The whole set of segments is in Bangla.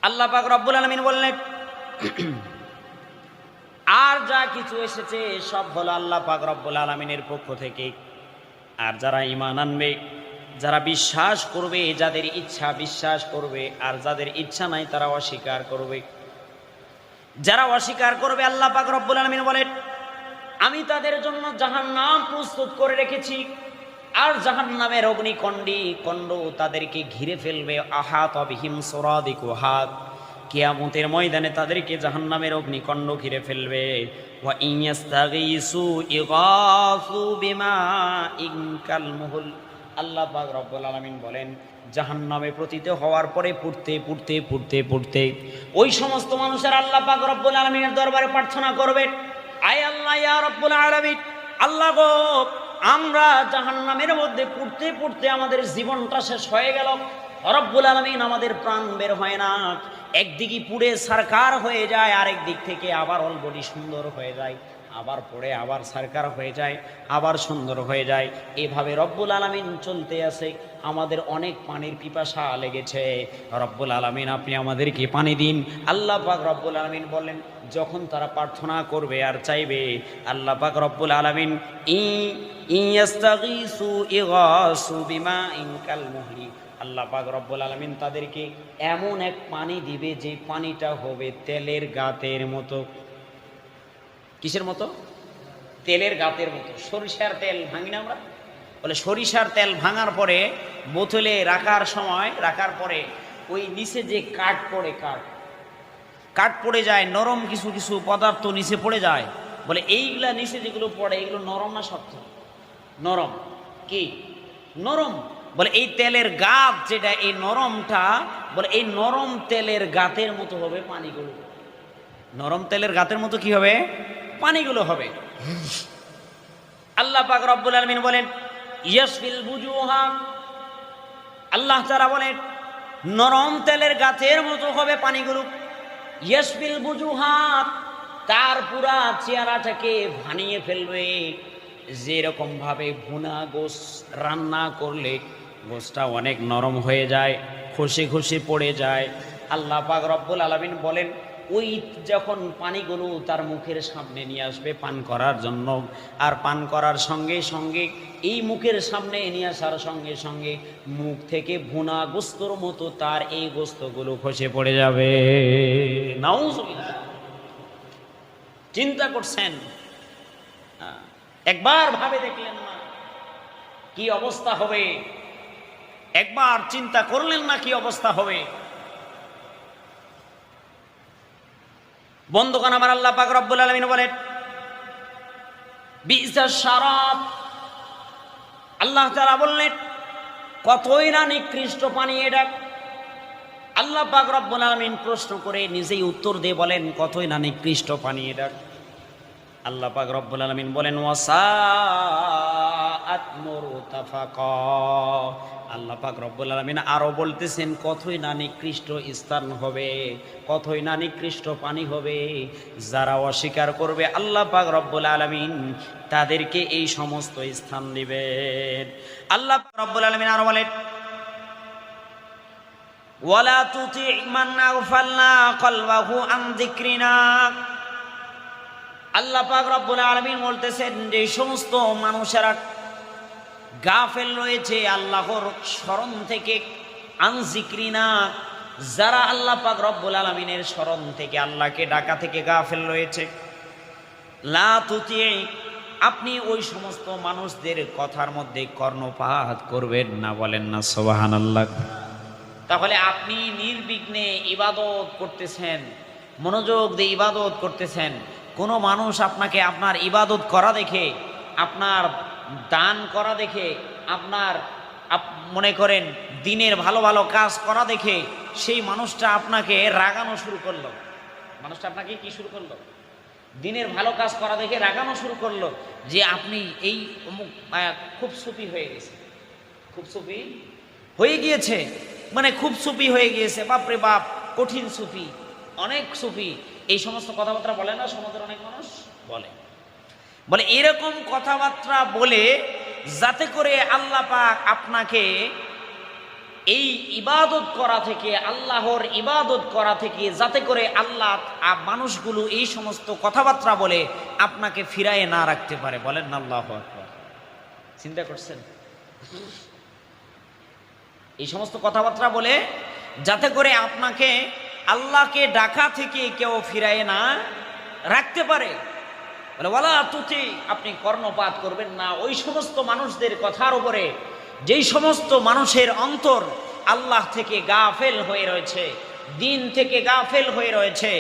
আল্লাহ পাক রব্বুল আলামিন বললেন, আর যা কিছু এসেছে সব হলো আল্লাহ পাক রব্বুল আলামিনের পক্ষ থেকে। আর যারা ঈমান আনবে, যারা বিশ্বাস করবে, যাদের ইচ্ছা বিশ্বাস করবে, আর যাদের ইচ্ছা নাই তারা অস্বীকার করবে। যারা অস্বীকার করবে আল্লাহ পাক রব্বুল আলামিন বলেন, আমি তাদের জন্য জাহান্নাম প্রস্তুত করে রেখেছি। আর জাহান্নামের অগ্নিকণ্ড তাদেরকে ঘিরে ফেলবে। আহাত বিহিম সুরাদিকুহা, কিয়ামতের ময়দানে তাদেরকে জাহান্নামের অগ্নিকণ্ড ঘিরে ফেলবে। ওয়া ইয়াস্তাগীসু ইগাসু বিমাইন কালমুহুল। আল্লাহ পাক রব্বুল আলামিন বলেন, জাহান্নামে পতিত হওয়ার পরে পুড়তে ওই সমস্ত মানুষের আল্লাহ পাক রব্বুল আলামিনের দরবারে প্রার্থনা করবে, আয় আল্লাহ, ইয়া রব্বুল আলামিন, আল্লাহ গো, আমরা জাহান্নামের মধ্যে পুড়তে আমাদের জীবনটা শেষ হয়ে গেল। রব্বুল আলামিন, আমাদের প্রাণ বের হয় না। একদিকে পুড়ে সারকার হয়ে যায়, আরেক দিক থেকে আবার অলবডি সুন্দর হয়ে যায়, আবার পড়ে আবার সারকার হয়ে যায়, আবার সুন্দর হয়ে যায়। এভাবে রব্বুল আলামিন চলতে আছে। আমাদের অনেক পানির পিপাসা লেগেছে, রব্বুল আলামিন আপনি আমাদেরকে পানি দিন। আল্লাহ পাক রব্বুল আলামিন বলেন, যখন তারা প্রার্থনা করবে আর চাইবে, আল্লাহ পাক রব্বুল আলামিন ইয়াস্তাগীসু ইগাসু বিমাইন কালমুহলি, আল্লাহ পাক রব্বুল আলামিন তাদেরকে এমন এক পানি দিবে যে পানিটা হবে তেলের গাতের মতো। কিসের মতো? তেলের গাতের মতো। সরিষার তেল ভাঙি না আমরা, বলে সরিষার তেল ভাঙার পরে বোতলে রাখার পরে ওই নিচে যে কাঠ পড়ে যায়, নরম কিছু কিছু পদার্থ নিচে পড়ে যায়। বলে এইগুলা নিচে যেগুলো পড়ে এগুলো নরম না শক্ত? নরম। কি নরম? বলে এই তেলের গাত যেটা, এই নরমটা, বলে এই নরম তেলের গাতের মতো হবে পানিগুলো। নরম তেলের গাতের মতো কি হবে? পানিগুলো হবে। আল্লাহ পাক রব্বুল আলামিন বলেন, ইয়াসফিল বুজুহা, আল্লাহ তাআলা বলেন নরম তেলের গাতের মতো হবে পানিগুলো। ইয়াসফিল বুজুহা, তার পুরা চেহারাটাকে ভানিয়ে ফেলবে। যেরকম ভাবে ভুনা গোশ রান্না করলে গোশটা অনেক নরম হয়ে যায়, খসে পড়ে যায়। আল্লাহ পাক রব্বুল আলামিন বলেন, ওই যখন পানিগুলো তার মুখের সামনে নিয়ে আসবে পান করার জন্য, আর পান করার সঙ্গে সঙ্গে এই মুখের সামনে নিয়ে আসার সঙ্গে সঙ্গে মুখ থেকে ভুনা গোস্তর মতো তার এই গোস্তগুলো খসে পড়ে যাবে। নাউজুবিল্লাহ। চিন্তা করছেন? একবার ভাবে দেখলেন না কি অবস্থা হবে? একবার চিন্তা করলেন না কি অবস্থা হবে? বন্ধুগণ আমার, আল্লাহ পাক রব্বুল আলামিন বলেন, বি'সাশ শারাব, আল্লাহ তাআলা বললেন কতই না নিকৃষ্ট পানি এটা। আল্লাহ পাক রব্বুল আলামিন প্রশ্ন করে নিজেই উত্তর দিয়ে বলেন, কতই না নিকৃষ্ট পানি এটা। আল্লাহ পাক রব্বুল আলামিন বলেন, ওয়াসাআত মুরতাফাকা। আল্লাহ পাক রব্বুল আলামিন আরো বলতেছেন, কতই না নিকৃষ্ট স্থান হবে, কতই না নিকৃষ্ট পানি হবে। যারা অস্বীকার করবে আল্লাহ পাক রব্বুল আলামিন তাদেরকে এই সমস্ত স্থান দিবেন। আল্লাহ পাক রব্বুল আলামিন আরো বলেন, ওয়ালা তুতি মান আগফালনা কলবাহু আন যিকরিনা। আল্লাহ পাক রব্বুল আলামিন বলতেছেন, যে সমস্ত মানুষেরা গাফেল রয়েছে আল্লাহর স্মরণ থেকে, আন যিকরিনা, যারা আল্লাহ পাক রব্বুল আলামিনের স্মরণ থেকে, আল্লাহকে ডাকা থেকে গাফেল রয়েছে, লা তুতি, আপনি ওই সমস্ত মানুষদের কথার মধ্যে কর্ণপাত করবেন না। বলেন না সুবহানাল্লাহ। তাহলে আপনি নির্বিঘ্নে ইবাদত করতেছেন, মনোযোগ দিয়ে ইবাদত করতেছেন। কোনো মানুষ আপনাকে আপনার ইবাদত করা দেখে, আপনার দান করা দেখে, আপনার মনে করেন দিনের ভালো ভালো কাজ করা দেখে সেই মানুষটা আপনাকে রাগানো শুরু করলো। মানুষটা আপনাকে কি শুরু করলো? দিনের ভালো কাজ করা দেখে রাগানো শুরু করলো, যে আপনি এই অমুক খুব সুফি হয়ে গেছে, খুব সুফি হয়ে গিয়েছে, মানে খুব সুফি হয়ে গিয়েছে, বাপরে বাপ, কঠিন সুফি, অনেক সুফি। এই সমস্ত কথাবার্তা বলে না সমাজের অনেক মানুষ? বলে এরকম কথাবার্তা বলে, যাতে করে আল্লাহ পাক আপনাকে এই ইবাদত করা থেকে, আল্লাহর ইবাদত করা থেকে, যাতে করে আল্লাহ মানুষগুলো এই সমস্ত কথাবার্তা বলে আপনাকে ফিরায়ে না রাখতে পারে। বলেন না আল্লাহু আকবার। চিন্তা করছেন? এই সমস্ত কথাবার্তা বলে যাতে করে আপনাকে আল্লাহকে ডাকা থেকে কেউ ফিরায়ে না রাখতে পারে। বলে ওয়ালা তুতি, আপনি কর্ণপাত করবেন না ওই সমস্ত মানুষদের কথার উপরে যেই সমস্ত মানুষের অন্তর আল্লাহ থেকে গাফেল হয়ে রয়েছে, দিন থেকে গাফেল হয়ে রয়েছে,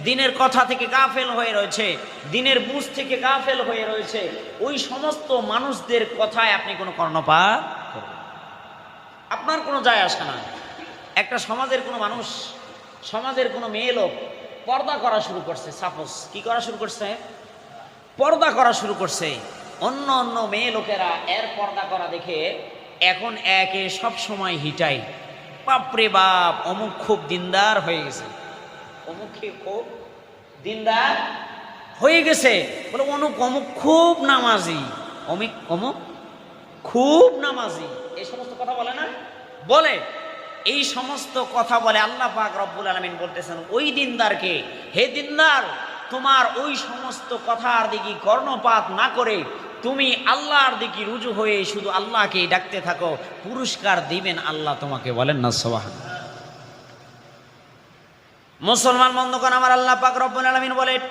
দিনের কথা থেকে গাফেল হয়ে রয়েছে, দিনের বুঝ থেকে গাফেল হয়ে রয়েছে। ওই সমস্ত মানুষদের কথায় আপনি কোনো কর্ণপাত করবেন, আপনার কোনো যায় আসে না। একটা সমাজের কোনো মানুষ, সমাজের কোনো মেয়ে লোক পর্দা করা শুরু করছে, সাপোজ কি করা শুরু করছে? পর্দা করা শুরু করছে। অন্য অন্য মেয়ে লোকেরা এর পর্দা করা দেখে এখন একে সব সময় হিটাই, বাপরে বাপ অমুক খুব দিনদার হয়ে গেছে, অমুক খুব দিনদার হয়ে গেছে। বলে অমুক অমুক খুব নামাজি, অমুক অমুক খুব নামাজি, এই সমস্ত কথা বলে না? বলে। এই সমস্ত কথা বলে। আল্লাহ পাক রব্বুল আলামিন বলতেছেন ওই দিনদারকে, হে দিনদার, তোমার ওই সমস্ত কথার দিকে কর্ণপাত না করে তুমি আল্লাহর দিকে রুজু হয়ে শুধু আল্লাহকে ডাকতে থাকো, পুরস্কার দিবেন আল্লাহ তোমাকে। বলেন না সুবহানাল্লাহ। মুসলমান বন্ধুগণ আমার, আল্লাহ পাক রব্বুল আলামিন বলেন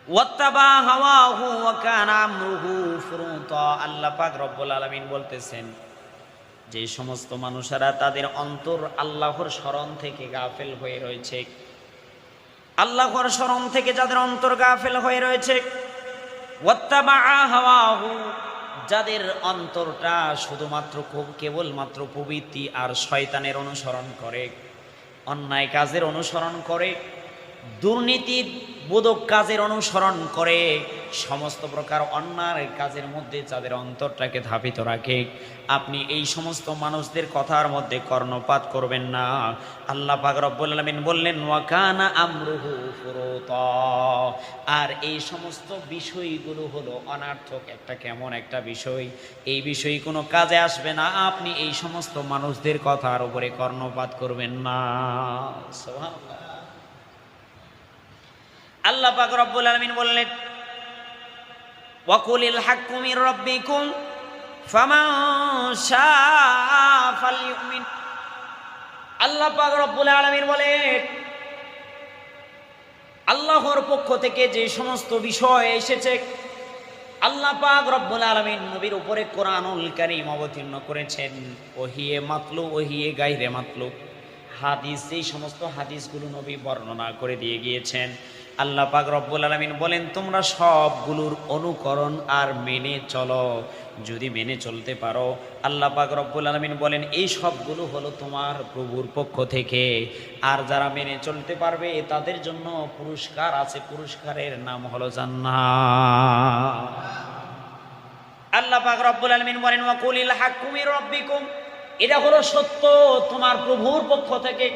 ওয়াত্তাবা হাওয়াহু ওয়া কানা আমরুহু ফুরুতা। আল্লাহ পাক রব্বুল আলামিন বলতেছেন যে সমস্ত মানুষেরা তাদের অন্তর আল্লাহর স্মরণ থেকে গাফেল হয়ে রয়েছে, আল্লাহর স্মরণ থেকে যাদের অন্তর গাফেল হয়ে রয়েছে, ওয়াত্তাবা হাওয়াহু, যাদের অন্তরটা শুধুমাত্র কেবলমাত্র প্রবৃত্তি আর শয়তানের অনুসরণ করে, অন্যায় কাজের অনুসরণ করে, দুর্নীতি বোধক কাজের অনুসরণ করে, সমস্ত প্রকার অন্যায় কাজের মধ্যে যাদের অন্তরটাকে ধাবিত রাখে, আপনি এই সমস্ত মানুষদের কথার মধ্যে কর্ণপাত করবেন না। আল্লাহ পাক রব্বুল আলামিন বললেন ওয়া কানা আমরুহু ফুরুতা। আর এই সমস্ত বিষয়গুলো হলো অনার্থক একটা, কেমন একটা বিষয়, এই বিষয় কোনো কাজে আসবে না। আপনি এই সমস্ত মানুষদের কথার উপরে কর্ণপাত করবেন না। সুবহানাল্লাহ। আল্লাহ পাক রব্বুল আলামিন বললেন ওয়াকুলিল হাক্কু মির রাব্বিকুম ফামান শাআ ফালইউমিন। আল্লাহ পাক রব্বুল আলামিন বলেন আল্লাহর পক্ষ থেকে যে সমস্ত বিষয় এসেছে, আল্লাহ পাক রব্বুল আলামিন নবীর উপরে কোরআনুল কারীম অবতীর্ণ করেছেন, ওহিয়ে মাতলু ওহিয়ে গায়রে মাতলু, হাদিস, এই সমস্ত হাদিসগুলো নবী বর্ণনা করে দিয়ে গিয়েছেন। আল্লাহ পাক রব্বুল আলামিন বলেন তোমরা সবগুলোর অনুকরণ আর মেনে চলো। যদি মেনে চলতে পারো, আল্লাহ পাক রব্বুল আলামিন বলেন এই সবগুলো হলো তোমার প্রভুর পক্ষ থেকে। আর যারা মেনে চলতে পারবে তাদের জন্য পুরস্কার আছে, পুরস্কারের নাম হলো জান্নাত। আল্লাহ পাক রব্বুল আলামিন বলেন ওয়াকুলিল হাক্কু মির রাব্বিকুম, এটা হলো সত্য তোমার প্রভুর পক্ষ থেকে।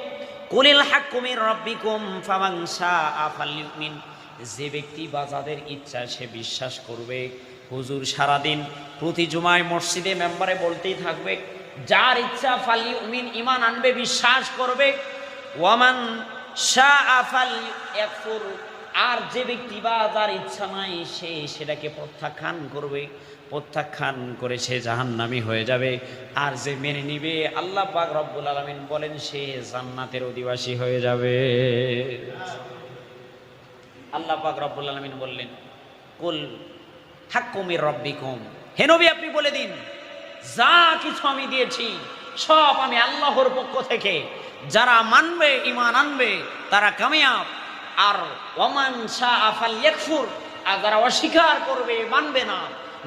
কুলিল হাক্কু মির রাব্বিকুম ফামান শাআ ফালইউমিন, যে ব্যক্তি বা যাদের ইচ্ছা সে বিশ্বাস করবে। হুজুর সারাদিন প্রতি জুমায় মসজিদে মেম্বারে বলতেই থাকবে, যার ইচ্ছা ফালইউমিন, ঈমান আনবে, বিশ্বাস করবে। ওয়ামান শাআ ফালইয়াকফুর, আর যে ব্যক্তি বা যার ইচ্ছা নাই সে সেটাকে প্রত্যাখ্যান করবে, প্রত্যাখ্যান করে সে জাহান্নামী হয়ে যাবে। আর যে মেনে নিবে, আল্লাহ পাক রব্বুল আলামিন বলেন সে জান্নাতের অধিবাসী হয়ে যাবে। আল্লাহ পাক রব্বুল আলামিন বললেন কুল হাক্কু মির রাব্বিকুম, হে নবী আপনি বলে দিন যা কিছু আমি দিয়েছি সব আমি আল্লাহর পক্ষ থেকে। যারা মানবে, ঈমান আনবে তারা কামিয়াব। আর ওয়ামান শাআ ফালইয়াকফুর, আর যারা অস্বীকার করবে, মানবে না,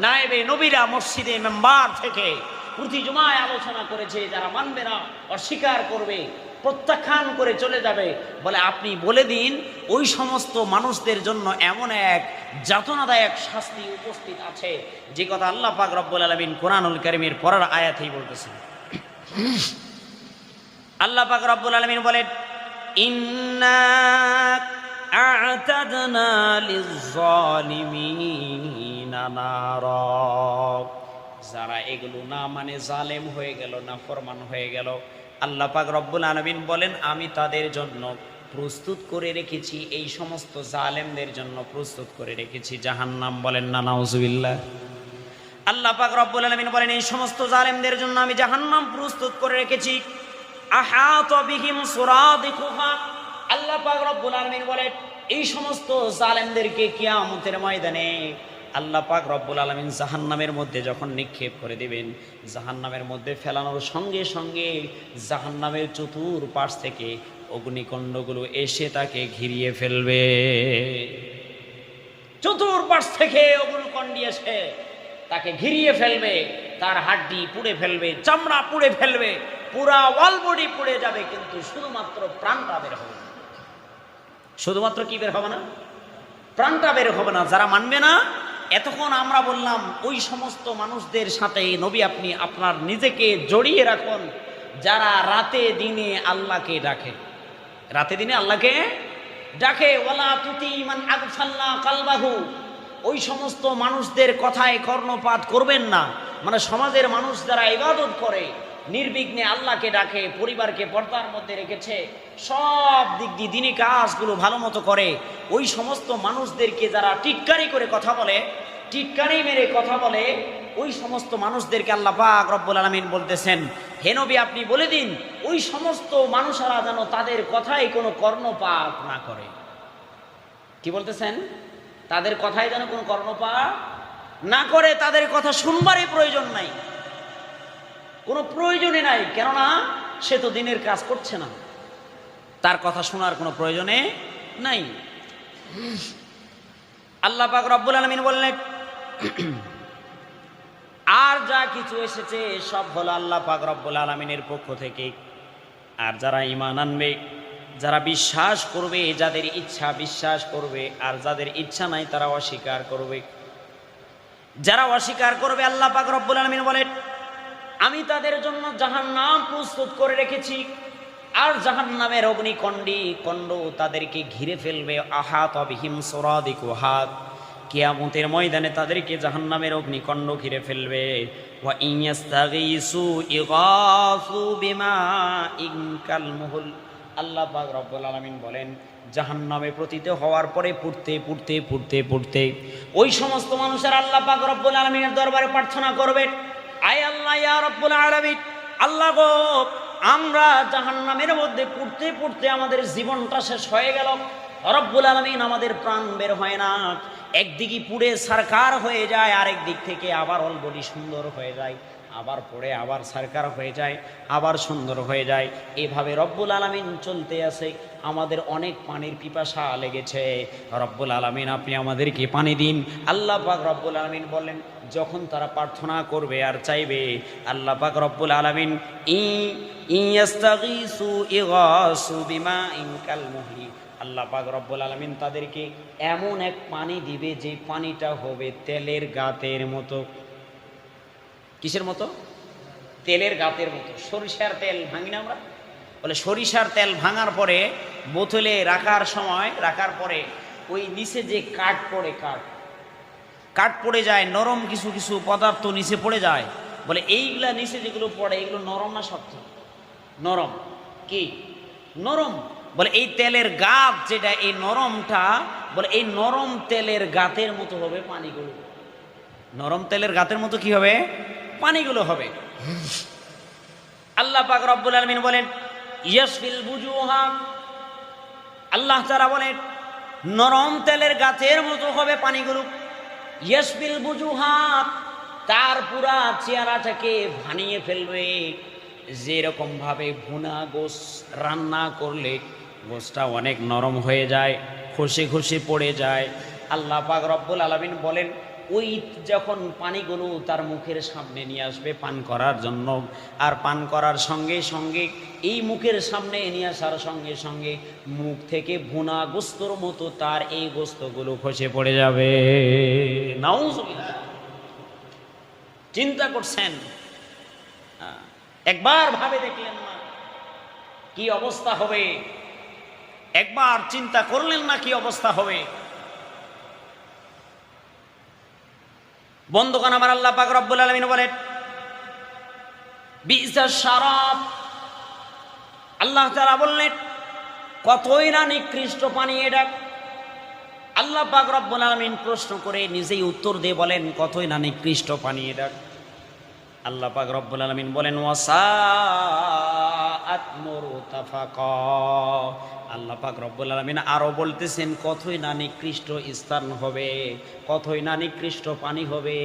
নায়েবে নবীরা মসজিদে মেম্বার থেকে প্রতি জুমায় আলোচনা করেছে, যারা মানবে না, অস্বীকার করবে, প্রত্যাখ্যান করে চলে যাবে, বলে আপনি বলে দিন ওই সমস্ত মানুষদের জন্য এমন এক যাতনাদায়ক শাস্তি উপস্থিত আছে, যে কথা আল্লাহ পাক রব্বুল আলামিন কোরআনুল কারীমের পরের আয়াতেই বলতেছেন। আল্লাহ পাক রব্বুল আলামিন বলেন ইন্না আ'তাদনা লিয-যালিমিনা নারা, যারা এগুলো না মানে জালেম হয়ে গেল, নাফরমান হয়ে গেল, আল্লাহ পাক রব্বুল আলামিন বলেন আমি তাদের জন্য প্রস্তুত করে রেখেছি, এই সমস্ত জালেমদের জন্য প্রস্তুত করে রেখেছি জাহান্নাম। বলেন না নাউজুবিল্লাহ। আল্লাহ পাক রব্বুল আলামিন বলেন এই সমস্ত জালেমদের জন্য আমি জাহান্নাম প্রস্তুত করে রেখেছি। আহাত বিহিম সুরাদিকুহা, আল্লাহ পাক রব্বুল আলামিন বলেন এই সমস্ত জালেমদেরকে কিয়ামতের ময়দানে আল্লাহ পাক রব্বুল আলামিন জাহান্নামের মধ্যে যখন নিক্ষেপ করে দিবেন, জাহান্নামের মধ্যে ফেলানোর সঙ্গে সঙ্গে জাহান্নামের চতুর্পাশ থেকে অগ্নিকুণ্ডগুলো এসে তাকে ঘিরিয়ে ফেলবে। চতুর্পাশ থেকে অগ্নিকুণ্ড এসে তাকে ঘিরিয়ে ফেলবে, তার হাড্ডি পুড়ে ফেলবে, চামড়া পুড়ে ফেলবে, পুরা ওয়াল বডি পুড়ে যাবে, কিন্তু শুধুমাত্র প্রাণটা বের হবে না। শুধুমাত্র কি বের হবে না? প্রাণটা বের হবে না। যারা মানবে না, এতক্ষণ আমরা বললাম ওই সমস্ত মানুষদের সাথে নবী আপনি আপনার নিজেকে জড়িয়ে রাখুন যারা রাতে দিনে আল্লাহকে ডাকে, রাতে দিনে আল্লাহকে ডাকে। ওয়ালা তুতি মান আগফালনা কালবাহু, ওই সমস্ত মানুষদের কথায় কর্ণপাত করবেন না। মানে সমাজের মানুষ যারা ইবাদত করে, নির্বিঘ্নে আল্লাহকে ডাকে, পরিবারকে পর্দার মধ্যে রেখেছে, সব দিক দিয়ে দিনী কাজগুলো ভালো মতো করে, ওই সমস্ত মানুষদেরকে যারা টিটকারি করে কথা বলে, টিটকারি মেরে কথা বলে, ওই সমস্ত মানুষদেরকে আল্লাহ পাক রব্বুল আলামিন বলতেছেন হে নবী আপনি বলে দিন ওই সমস্ত মানুষেরা যেন তাদের কথায় কোনো কর্ণপাত না করে। কি বলতেছেন? তাদের কথায় যেন কোনো কর্ণপাত না করে, তাদের কথা শুনবারই প্রয়োজন নাই, কোনো প্রয়োজনই নাই। কেননা সে তো দিনের কাজ করছে না, তার কথা শোনার কোনো প্রয়োজনে নাই। আল্লাহ পাক রব্বুল আলামিন বললেন আর যা কিছু এসেছে সব হলো আল্লাহ পাক রব্বুল আলামিনের পক্ষ থেকে। আর যারা ঈমান আনবে, যারা বিশ্বাস করবে, যাদের ইচ্ছা বিশ্বাস করবে, আর যাদের ইচ্ছা নাই তারা অস্বীকার করবে। যারা অস্বীকার করবে আল্লাহ পাক রব্বুল আলামিন বলেন আমি তাদের জন্য জাহান্নাম প্রস্তুত করে রেখেছি, আর জাহান্নামের অগ্নিকুণ্ড তাদেরকে ঘিরে ফেলবে। আহাত বিহিম সুরাদিকুহা, কিয়ামতের ময়দানে তাদেরকে জাহান্নামের অগ্নিকুণ্ড ঘিরে ফেলবে। ওয়া ইয়াস্তাগীসু ইগাসু বিমাইন কালমুহুল, আল্লাহ পাক রব্বুল আলামিন বলেন জাহান্নামে পতিত হওয়ার পরে পুড়তে ওই সমস্ত মানুষের আল্লাহ পাক রব্বুল আলামিনের দরবারে প্রার্থনা করবে আয় আল্লাহ ইয়া রব্বুল আলামিন, আল্লাহ গো আমরা জাহান্নামের মধ্যে পুড়তে আমাদের জীবনটা শেষ হয়ে গেল। রব্বুল আলামিন আমাদের প্রাণ বের হয় না, একদিকে পুড়ে সারকার হয়ে যায়, আরেক দিক থেকে আবার অলবডি সুন্দর হয়ে যায়, আবার পড়ে আবার সারকার হয়ে যায়, আবার সুন্দর হয়ে যায়। এভাবে রব্বুল আলামিন চলতে আছে। আমাদের অনেক পানির পিপাসা লেগেছে, রব্বুল আলামিন আপনি আমাদেরকে পানি দিন। আল্লাহ পাক রব্বুল আলামিন বলেন যখন তারা প্রার্থনা করবে আর চাইবে, আল্লাহ পাক রব্বুল আলামিন ইয়াস্তাগীসু ইগাসু বিমাইন কালমুহলি, আল্লাহ পাক রব্বুল আলামিন তাদেরকে এমন এক পানি দিবে যে পানিটা হবে তেলের গাতের মতো। কিসের মতো? তেলের গাতের মতো। সরিষার তেল ভাঙি না আমরা, বলে সরিষার তেল ভাঙার পরে বোতলে রাখার পরে ওই নিচে যে কাঠ পড়ে যায়, নরম কিছু কিছু পদার্থ নিচে পড়ে যায়, বলে এইগুলা নিচে যেগুলো পড়ে এগুলো নরম না শক্ত? নরম। কি নরম? বলে এই তেলের গাত যেটা, এই নরমটা, বলে এই নরম তেলের গাতের মতো হবে পানিগুলো। নরম তেলের গাতের মতো কি হবে? পানিগুলো হবে। আল্লাহ পাক রব্বুল আলামিন বলেন ইয়াসফিল বুজুহা, আল্লাহ তাআলা বলেন নরম তেলের গাতের মতো হবে পানিগুলো। ইয়াসফিল বুজুহা, তার পুরা চেহারাটাকে ভানিয়ে ফেলবে। যেরকম ভাবে ভুনা গোশ রান্না করলে গোশটা অনেক নরম হয়ে যায়, খসে পড়ে যায়, আল্লাহ পাক রব্বুল আলামিন বলেন ওই যখন পানিগুলো তার মুখের সামনে নিয়ে আসবে পান করার জন্য, আর পান করার সঙ্গে সঙ্গে এই মুখের সামনে নিয়ে আসার সঙ্গে সঙ্গে মুখ থেকে ভুনা গোস্তর মতো তার এই গোস্তগুলো খসে পড়ে যাবে। নাউজুবিল্লাহ। চিন্তা করছেন? একবার ভাবে দেখলেন না কি অবস্থা হবে? একবার চিন্তা করলেন না কি অবস্থা হবে? বন্ধুগণ আমার, আল্লাহ পাক রব্বুল আলামিন বলেন বি'সা শারাব, আল্লাহ তাআলা বললেন কতই না নিকৃষ্ট পানি এটা। আল্লাহ পাক রব্বুল আলামিন প্রশ্ন করে নিজেই উত্তর দিয়ে বলেন কতই না নিকৃষ্ট পানি এটা। আল্লাহ পাক রব্বুল আলামিন বলেন ওয়াসাআত মুরতাফাকা। আল্লাহ পাক রব্বুল আলামিন আরো বলতেছেন কতই না নিকৃষ্ট স্থান হবে, কতই না নিকৃষ্ট পানি হবে।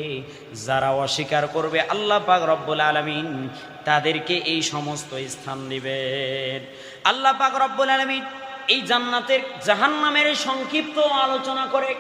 যারা অস্বীকার করবে আল্লাহ পাক রব্বুল আলামিন তাদেরকে এই সমস্ত স্থান দিবেন। আল্লাহ পাক রব্বুল আলামিন এই জান্নাতের জাহান্নামের সংক্ষিপ্ত আলোচনা করে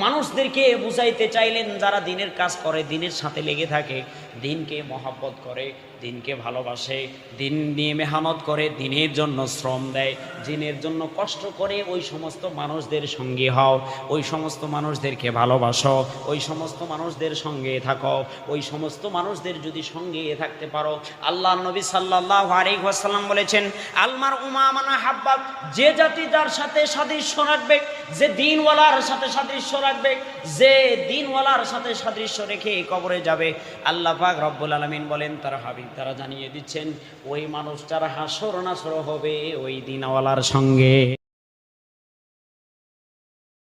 মানুষদেরকে বুঝাইতে চাইলেন যারা দিনের কাজ করে, দিনের সাথে লেগে থাকে, দিনকে মহব্বত করে, দিনকে ভালোবাসে, দিন নিয়ে মেহনত করে, দিনের জন্য শ্রম দেয়, দিনের জন্য কষ্ট করে, ওই সমস্ত মানুষদের সঙ্গে হও, ওই সমস্ত মানুষদেরকে ভালোবাসো, ওই সমস্ত মানুষদের সঙ্গে থাকো। ওই সমস্ত মানুষদের যদি সঙ্গে থাকতে পারো, আল্লাহ নবী সাল্লাল্লাহু আলাইহি ওয়াসাল্লাম বলেছেন আলমার উমা মানা হাব্বাক, যে জাতি যার সাথে সাদৃশ্য রাখবে, যে দিনওয়ালার সাথে সাদৃশ্য রাখবে, যে দিনওয়ালার সাথে সাদৃশ্য রেখে কবরে যাবে, আল্লাহ পাক রব্বুল আলামিন বলেন তার হাবিব তারা জানিয়ে দিচ্ছেন ওই মানুষটার হাসর নাসর হবে ওই দিনওয়ালার সঙ্গে।